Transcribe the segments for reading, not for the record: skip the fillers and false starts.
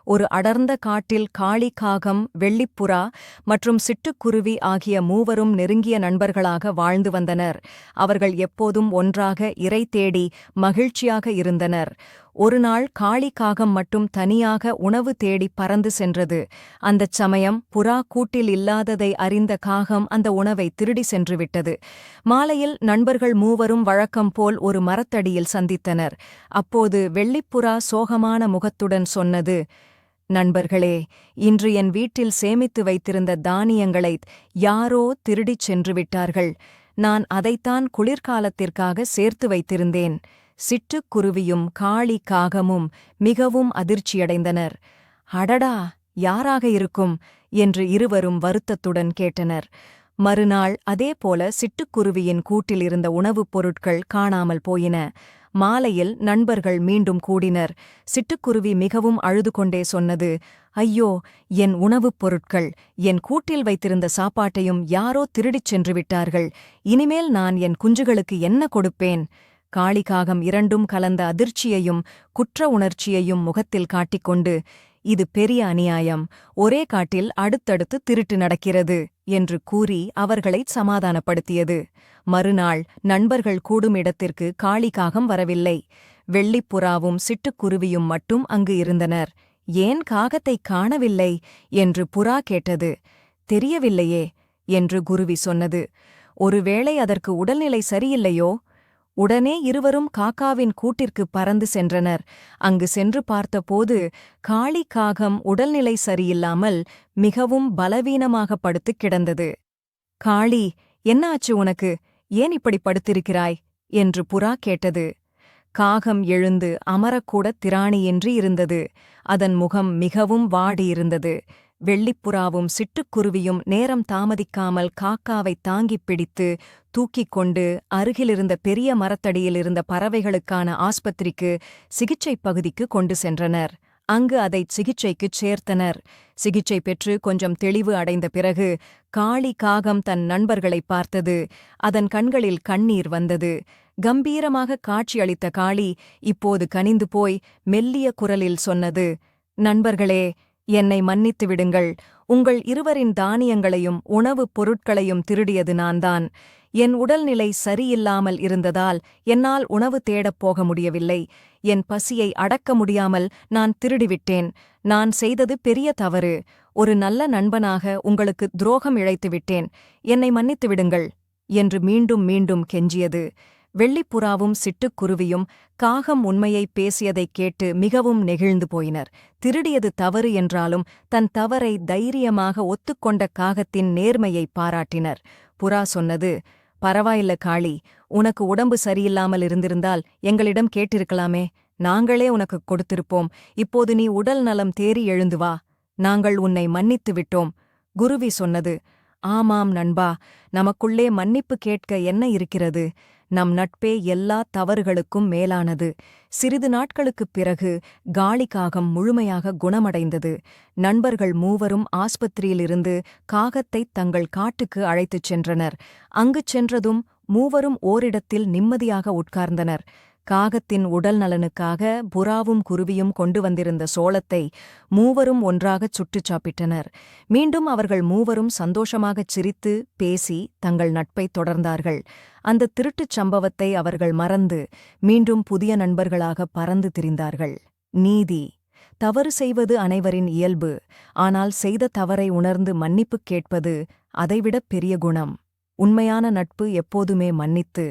ஒரு அடர்ந்த காட்டில் காளி, காகம், வெள்ளிப்புறா மற்றும் சிட்டுக்குருவி ஆகிய மூவரும் நெருங்கிய நண்பர்களாக வாழ்ந்து வந்தனர். அவர்கள் எப்போதும் ஒன்றாக இரை தேடி மகிழ்ச்சியாக இருந்தனர். ஒருநாள் காளி காகம் மட்டும் தனியாக உணவு தேடி பறந்து சென்றது. அந்தச் சமயம் புறா கூட்டில் இல்லாததை அறிந்த காகம் அந்த உணவை திருடி சென்றுவிட்டது. மாலையில் நண்பர்கள் மூவரும் வழக்கம் போல் ஒரு மரத்தடியில் சந்தித்தனர். அப்போது வெள்ளிப்புறா சோகமான முகத்துடன் சொன்னது, நண்பர்களே, இன்று என் வீட்டில் சேமித்து வைத்திருந்த தானியங்களை யாரோ திருடிச் சென்று விட்டார்கள். நான் அதைத்தான் குளிர்காலத்திற்காக சேர்த்து வைத்திருந்தேன். சிட்டுக்குருவியும் காளி காகமும் மிகவும் அதிர்ச்சியடைந்தனர். அடடா, யாராக இருக்கும் என்று இருவரும் வருத்தத்துடன் கேட்டனர். மறுநாள் அதேபோல சிட்டுக்குருவியின் கூட்டில் இருந்த உணவுப் பொருட்கள் காணாமல் போயின. மாலையில் நண்பர்கள் மீண்டும் கூடினர். சிட்டுக்குருவி மிகவும் அழுது கொண்டே சொன்னது, ஐயோ, என் உணவுப் பொருட்கள், என் கூட்டில் வைத்திருந்த சாப்பாட்டையும் யாரோ திருடிச் சென்று விட்டார்கள். இனிமேல் நான் என் குஞ்சுகளுக்கு என்ன கொடுப்பேன்? காளிகாகம் இரண்டும் கலந்த அதிர்ச்சியையும் குற்ற உணர்ச்சியையும் முகத்தில் காட்டிக்கொண்டு, இது பெரிய அநியாயம், ஒரே காட்டில் அடுத்தடுத்து திருட்டு நடக்கிறது என்று கூறி அவர்களைச் சமாதானப்படுத்தியது. மறுநாள் நண்பர்கள் கூடும் இடத்திற்கு காளிகாகம் வரவில்லை. வெள்ளிப்புறாவும் சிட்டுக்குருவியும் மட்டும் அங்கு இருந்தனர். ஏன் காகத்தைக் காணவில்லை என்று புறா கேட்டது. தெரியவில்லையே என்று குருவி சொன்னது. ஒருவேளை அதற்கு உடல்நிலை சரியில்லையோ? உடனே இருவரும் காக்காவின் கூட்டிற்கு பறந்து சென்றனர். அங்கு சென்று பார்த்தபோது காளி காகம் உடல்நிலை சரியில்லாமல் மிகவும் பலவீனமாக படுத்துக் கிடந்தது. காளி, என்ன ஆச்சு உனக்கு? ஏன் இப்படி படுத்திருக்கிறாய் என்று புறா கேட்டது. காகம் எழுந்து அமரக்கூடத் திராணியின்றி இருந்தது. அதன் முகம் மிகவும் வாடியிருந்தது. வெள்ளிப்புறாவும் சிட்டுக்குருவியும் நேரம் தாமதிக்காமல் காக்காவைத் தாங்கிப் பிடித்து தூக்கிக் கொண்டு அருகிலிருந்த பெரிய மரத்தடியில் இருந்த பறவைகளுக்கான ஆஸ்பத்திரிக்கு சிகிச்சை பகுதிக்கு கொண்டு சென்றனர். அங்கு அதைச் சிகிச்சைக்குச் சேர்த்தனர். சிகிச்சை பெற்று கொஞ்சம் தெளிவு அடைந்த பிறகு காளி காகம் தன் நண்பர்களை பார்த்தது. அதன் கண்களில் கண்ணீர் வந்தது. கம்பீரமாக காட்சியளித்த காளி இப்போது கனிந்து போய் மெல்லிய குரலில் சொன்னது, நண்பர்களே, என்னை மன்னித்து விடுங்கள். உங்கள் இருவரின் தானியங்களையும் உணவுப் பொருட்களையும் திருடியது நான்தான். என் உடல்நிலை சரியில்லாமல் இருந்ததால் என்னால் உணவு தேடப் போக முடியவில்லை. என் பசியை அடக்க முடியாமல் நான் திருடிவிட்டேன். நான் செய்தது பெரிய தவறு. ஒரு நல்ல நண்பனாக உங்களுக்கு துரோகம் இழைத்துவிட்டேன். என்னை மன்னித்து விடுங்கள் என்று மீண்டும் மீண்டும் கெஞ்சியது. வெள்ளிப்புறாவும் சிட்டுக்குருவியும் காகம் உண்மையைப் பேசியதைக் கேட்டு மிகவும் நெகிழ்ந்து போயினர். திருடியது தவறு என்றாலும் தன் தவறை தைரியமாக ஒத்துக்கொண்ட காகத்தின் நேர்மையை பாராட்டினர். புறா சொன்னது, பரவாயில்ல காளி, உனக்கு உடம்பு சரியில்லாமல் இருந்திருந்தால் எங்களிடம் கேட்டிருக்கலாமே. நாங்களே உனக்குக் கொடுத்திருப்போம். இப்போது நீ உடல் நலம் தேறி எழுந்து வா. நாங்கள் உன்னை மன்னித்து விட்டோம். குருவி சொன்னது, ஆமாம் நண்பா, நமக்குள்ளே மன்னிப்பு கேட்க என்ன இருக்கிறது? நம் நட்பே எல்லா தவறுகளுக்கும் மேலானது. சிறிது நாட்களுக்குப் பிறகு காளிகாகம் முழுமையாக குணமடைந்தது. நண்பர்கள் மூவரும் ஆஸ்பத்திரியிலிருந்து காகத்தைத் தங்கள் காட்டுக்கு அழைத்துச் சென்றனர். அங்குச் சென்றதும் மூவரும் ஓரிடத்தில் நிம்மதியாக உட்கார்ந்தனர். காகத்தின் உடல் நலனுக்காக புறாவும் குருவியும் கொண்டு வந்திருந்த சோளத்தை மூவரும் ஒன்றாகச் சுட்டுச் சாப்பிட்டனர். மீண்டும் அவர்கள் மூவரும் சந்தோஷமாகச் சிரித்து பேசி தங்கள் நட்பைத் தொடர்ந்தார்கள். அந்த திருட்டுச் சம்பவத்தை அவர்கள் மறந்து மீண்டும் புதிய நண்பர்களாக பறந்து திரிந்தார்கள். நீதி: தவறு செய்வது அனைவரின் இயல்பு. ஆனால் செய்த தவறை உணர்ந்து மன்னிப்புக் கேட்பது அதைவிடப் பெரிய குணம். உண்மையான நட்பு எப்போதுமே மன்னித்து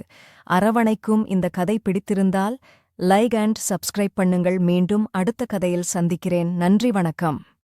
அரவணைக்கும். இந்த கதை பிடித்திருந்தால் லைக் அண்ட் சப்ஸ்கிரைப் பண்ணுங்கள். மீண்டும் அடுத்த கதையில் சந்திக்கிறேன். நன்றி, வணக்கம்.